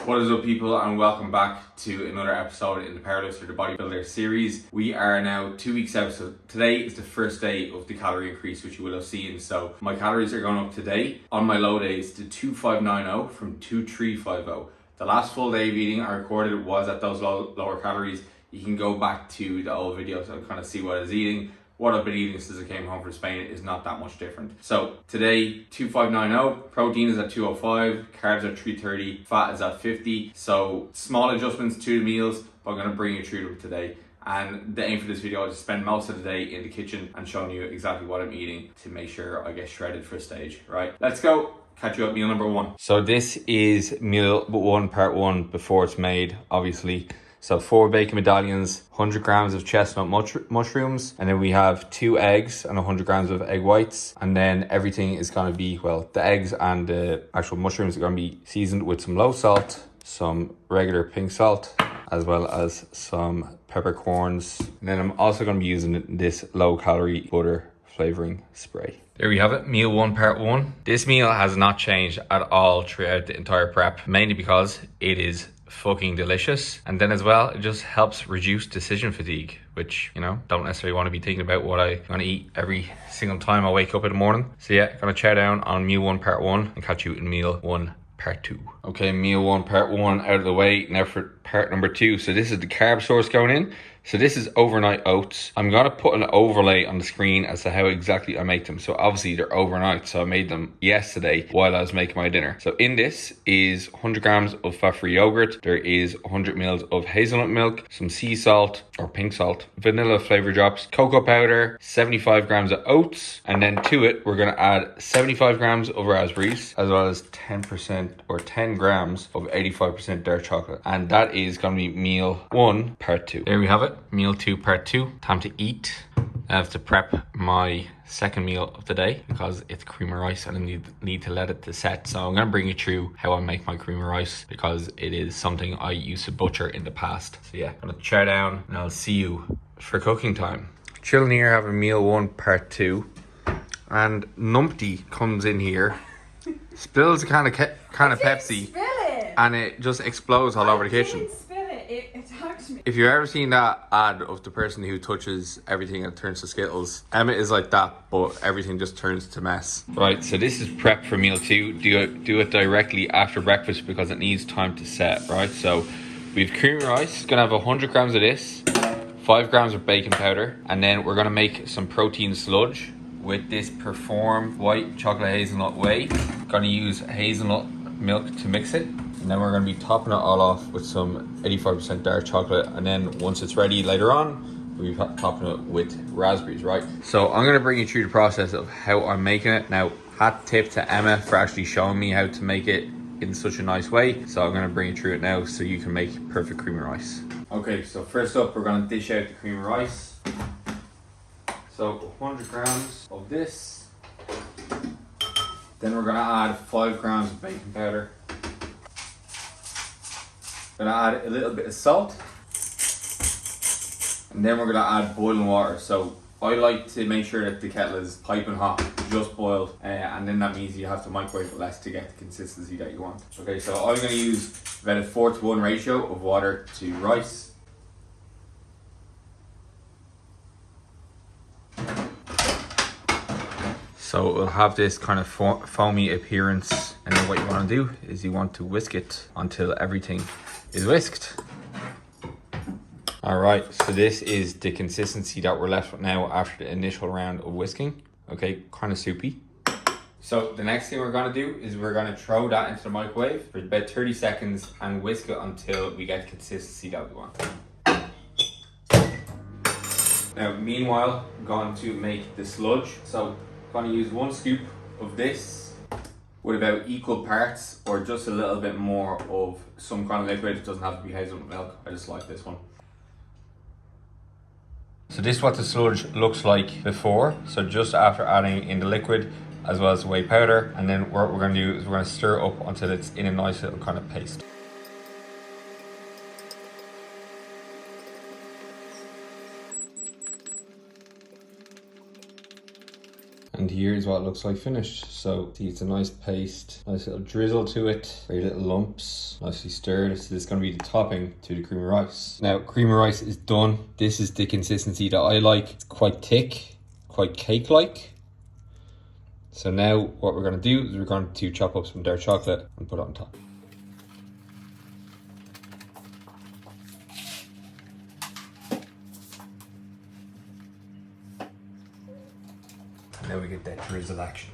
What is up, people, and welcome back to another episode in the Powerlifter, the Bodybuilder series. We are now 2 weeks out, so today is the first day of the calorie increase, which you will have seen. So my calories are going up today on my low days to 2590 from 2350. The last full day of eating I recorded was at those lower calories. You can go back to the old videos and kind of see what I was eating. What I've been eating since I came home from Spain is not that much different. So today, 2590, protein is at 205, carbs are 330, fat is at 50. So small adjustments to the meals, but I'm gonna bring you through them today. And the aim for this video is to spend most of the day in the kitchen and showing you exactly what I'm eating to make sure I get shredded for stage, right? Let's go. Catch you at meal number one. So this is meal one, part one, before it's made, obviously. So 4 bacon medallions, 100 grams of chestnut mushrooms, and then we have 2 eggs and 100 grams of egg whites. And then everything is gonna be, well, the eggs and the actual mushrooms are gonna be seasoned with some low salt, some regular pink salt, as well as some peppercorns. And then I'm also gonna be using this low calorie butter flavoring spray. There we have it, meal one, part one. This meal has not changed at all throughout the entire prep, mainly because it is fucking delicious. And then as well, it just helps reduce decision fatigue, which, you know, don't necessarily want to be thinking about what I'm gonna eat every single time I wake up in the morning. So yeah, gonna chow down on meal one, part one, and catch you in meal one, part two. Okay, meal one, part one out of the way. Now for part number two. So this is the carb source going in. So this is overnight oats. I'm gonna put an overlay on the screen as to how exactly I make them. So obviously they're overnight, so I made them yesterday while I was making my dinner. So in this is 100 grams of fat-free yogurt. There is 100 mils of hazelnut milk, some sea salt or pink salt, vanilla flavor drops, cocoa powder, 75 grams of oats, and then to it we're gonna add 75 grams of raspberries, as well as 10% or 10 grams of 85% dark chocolate. And that is gonna be meal one, part two. There we have it. Meal two, part two. Time to eat. I have to prep my second meal of the day because it's cream of rice and I need to let it to set. So I'm going to bring you through how I make my cream of rice because it is something I used to butcher in the past. So yeah, I'm going to chow down and I'll see you for cooking time. Chilling here having meal one, part two. And Numpty comes in here, spills a can of Pepsi, and it just explodes all over the kitchen. If you've ever seen that ad of the person who touches everything and turns to Skittles, Emma is like that, but everything just turns to mess. Right, so this is prep for meal two. Do it directly after breakfast because it needs time to set, right? So we've cream rice. It's gonna have 100 grams of this, 5 grams of baking powder, and then we're gonna make some protein sludge with this Perform white chocolate hazelnut whey. Gonna use hazelnut milk to mix it. And then we're going to be topping it all off with some 85% dark chocolate. And then once it's ready later on, we'll be topping it with raspberries, right? So I'm going to bring you through the process of how I'm making it. Now, hat tip to Emma for actually showing me how to make it in such a nice way. So I'm going to bring you through it now so you can make perfect cream of rice. Okay, so first up, we're going to dish out the cream of rice. So 100 grams of this. Then we're going to add 5 grams of baking powder. Gonna add a little bit of salt, and then we're gonna add boiling water. So I like to make sure that the kettle is piping hot, just boiled, and then that means you have to microwave it less to get the consistency that you want. Okay, so I'm gonna use about a 4:1 ratio of water to rice. So it'll have this kind of foamy appearance, and then what you want to do is you want to whisk it until everything is whisked. All right, so this is the consistency that we're left with now after the initial round of whisking. Okay, kind of soupy. So the next thing we're gonna do is we're gonna throw that into the microwave for about 30 seconds and whisk it until we get the consistency that we want. Now, meanwhile, I'm going to make the sludge. So I'm gonna use 1 scoop of this with about equal parts or just a little bit more of some kind of liquid. It doesn't have to be hazelnut milk. I just like this one. So this is what the sludge looks like before. So just after adding in the liquid as well as the whey powder. And then what we're gonna do is we're gonna stir it up until it's in a nice little kind of paste. And here's what it looks like finished. So see, it's a nice paste, nice little drizzle to it, very little lumps, nicely stirred. So this is going to be the topping to the cream of rice. Now cream of rice is done. This is the consistency that I like. It's quite thick, quite cake-like. So now what we're going to do is we're going to chop up some dark chocolate and put it on top. Now we get that drizzle action.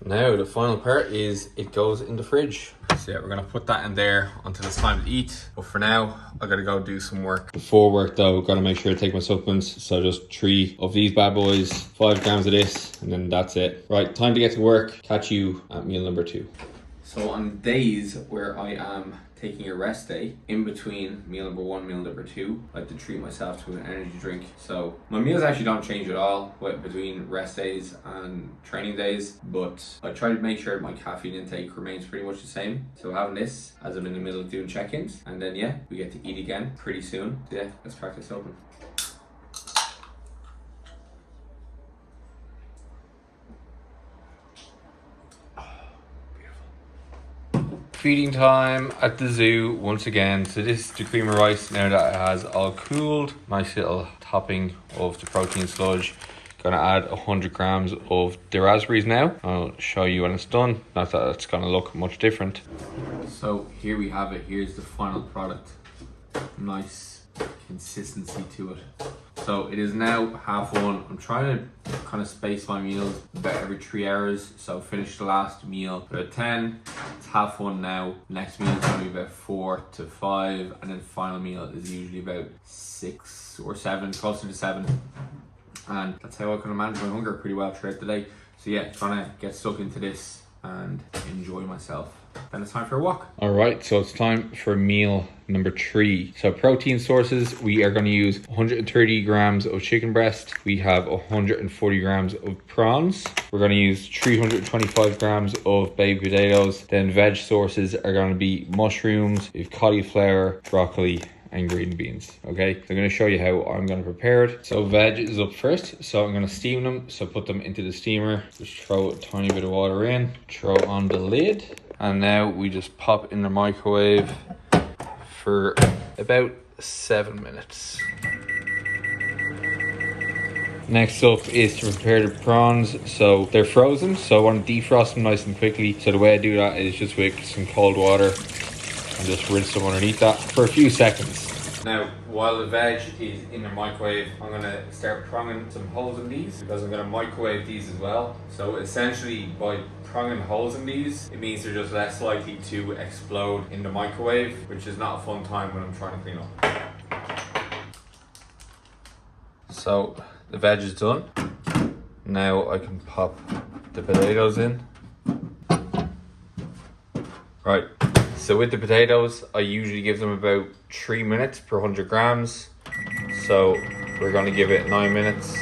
Now the final part is it goes in the fridge. So yeah, we're gonna put that in there until it's time to eat. But for now, I gotta go do some work. Before work though, gotta make sure I take my supplements. So just 3 of these bad boys, 5 grams of this, and then that's it. Right, time to get to work. Catch you at meal number 2. So on days where I am taking a rest day in between meal number 1, meal number 2, I like to treat myself to an energy drink. So my meals actually don't change at all between rest days and training days, but I try to make sure my caffeine intake remains pretty much the same. So having this as I'm in the middle of doing check-ins, and then yeah, we get to eat again pretty soon. So yeah, let's crack this open. Feeding time at the zoo once again. So this is the cream of rice now that it has all cooled. Nice little topping of the protein sludge. Gonna add 100 grams of the raspberries now. I'll show you when it's done. Not that it's gonna look much different. So here we have it. Here's the final product. Nice consistency to it. So it is now 1:30. I'm trying to kind of space my meals about every 3 hours. So finish the last meal about 10. It's 1:30 now. Next meal is going to be about 4 to 5, and then final meal is usually about 6 or 7, closer to 7. And that's how I kind of manage my hunger pretty well throughout the day. So yeah, trying to get stuck into this and enjoy myself. Then it's time for a walk. All right, so it's time for meal number 3. So protein sources, we are going to use 130 grams of chicken breast. We have 140 grams of prawns. We're going to use 325 grams of baby potatoes. Then veg sources are going to be mushrooms, we have cauliflower, broccoli, and green beans. Okay, so I'm going to show you how I'm going to prepare it. So veg is up first, so I'm going to steam them. So put them into the steamer, just throw a tiny bit of water in, throw on the lid, and now we just pop in the microwave for about 7 minutes. Next up is to prepare the prawns. So they're frozen, so I want to defrost them nice and quickly. So the way I do that is just with some cold water and just rinse them underneath that for a few seconds. Now, while the veg is in the microwave, I'm going to start pronging some holes in these because I'm going to microwave these as well. So essentially, by pronging holes in these, it means they're just less likely to explode in the microwave, which is not a fun time when I'm trying to clean up. So the veg is done. Now I can pop the potatoes in. Right. So with the potatoes, I usually give them about 3 minutes per 100 grams. So we're going to give it 9 minutes.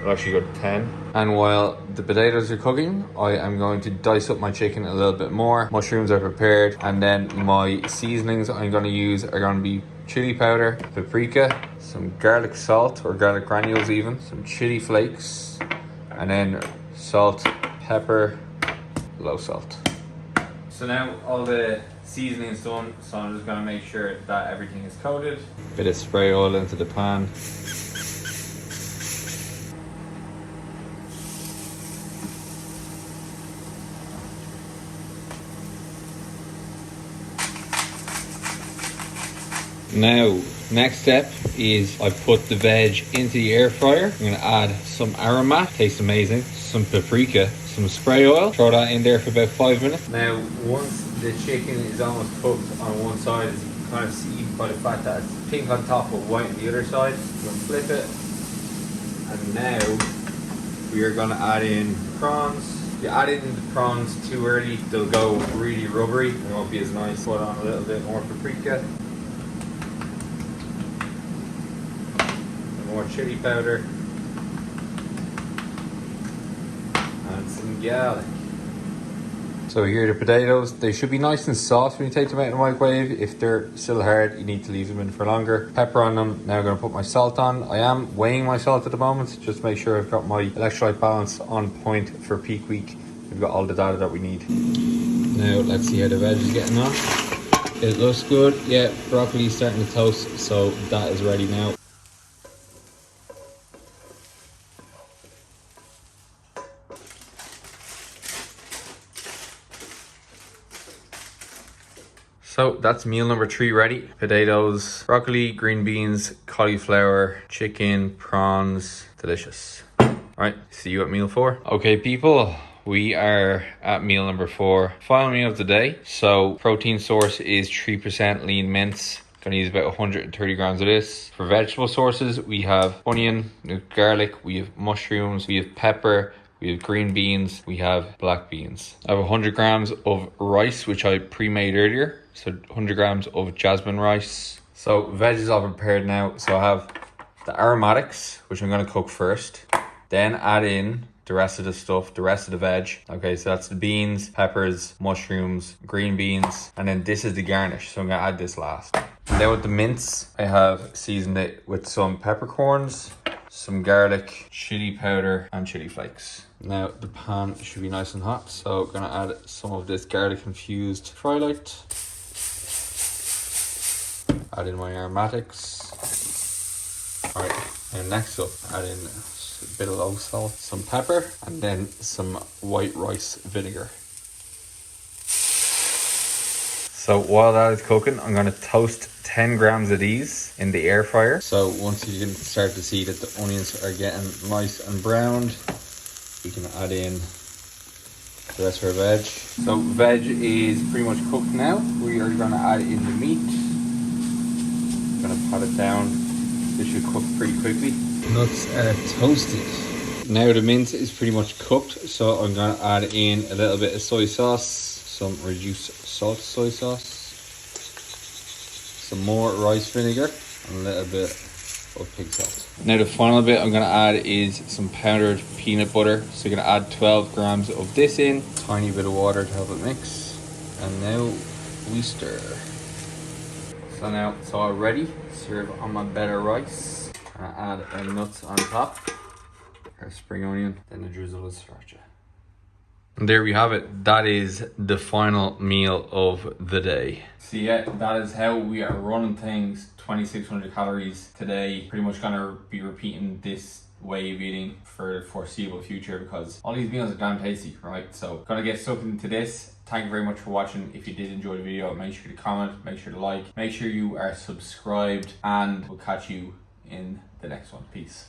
I'll actually go to 10. And while the potatoes are cooking, I am going to dice up my chicken a little bit more. Mushrooms are prepared. And then my seasonings I'm going to use are going to be chili powder, paprika, some garlic salt or garlic granules even, some chili flakes, and then salt, pepper, low salt. So now all the seasoning is done, so I'm just going to make sure that everything is coated. Bit of spray oil into the pan. Now, next step is I put the veg into the air fryer. I'm going to add some aromat, tastes amazing, some paprika, some spray oil, throw that in there for about 5 minutes. Now, once the chicken is almost cooked on one side, as you can kind of see by the fact that it's pink on top but white on the other side, we'll flip it. And now we are going to add in prawns. If you add in the prawns too early, they'll go really rubbery. They won't be as nice. Put on a little bit more paprika. More chili powder and some garlic. So here are the potatoes. They should be nice and soft when you take them out of the microwave. If they're still hard, you need to leave them in for longer. Pepper on them. Now I'm going to put my salt on. I am weighing my salt at the moment, just to make sure I've got my electrolyte balance on point for peak week. We've got all the data that we need. Now let's see how the veg is getting on. It looks good. Yeah, broccoli's starting to toast, so that is ready now. So that's meal number 3 ready. Potatoes, broccoli, green beans, cauliflower, chicken, prawns. Delicious. All right, see you at meal 4. Okay, people, we are at meal number 4. Final meal of the day. So protein source is 3% lean mince. Gonna use about 130 grams of this. For vegetable sources, we have onion, we have garlic, we have mushrooms, we have pepper, we have green beans, we have black beans. I have 100 grams of rice, which I pre-made earlier. So 100 grams of jasmine rice. So veg is all prepared now. So I have the aromatics, which I'm gonna cook first. Then add in the rest of the stuff, the rest of the veg. Okay, so that's the beans, peppers, mushrooms, green beans. And then this is the garnish. So I'm gonna add this last. Now with the mince, I have seasoned it with some peppercorns, some garlic, chili powder, and chili flakes. Now the pan should be nice and hot, so I'm gonna add some of this garlic infused fry light. Add in my aromatics. Alright, and next up, add in a bit of low salt, some pepper, and then some white rice vinegar. So while that is cooking, I'm gonna toast 10 grams of these in the air fryer. So once you can start to see that the onions are getting nice and browned, we can add in the rest of our veg. So veg is pretty much cooked now. We are gonna add in the meat. Gonna pat it down. This should cook pretty quickly. Nuts are toasted. Now the mince is pretty much cooked, so I'm gonna add in a little bit of soy sauce, some reduced salt soy sauce, some more rice vinegar, and a little bit of pig salt. Now the final bit I'm gonna add is some powdered peanut butter. So you're gonna add 12 grams of this in, tiny bit of water to help it mix, and now we stir. So now it's all ready. Serve on my better rice. Add our nuts on top, our spring onion, then a drizzle of sriracha. And there we have it. That is the final meal of the day. So yeah, that is how we are running things. 2600 calories today. Pretty much gonna be repeating this way of eating for the foreseeable future because all these meals are damn tasty, right? So gonna get stuck into this. Thank you very much for watching. If you did enjoy the video, make sure to comment, make sure to like, make sure you are subscribed, and we'll catch you in the next one. Peace.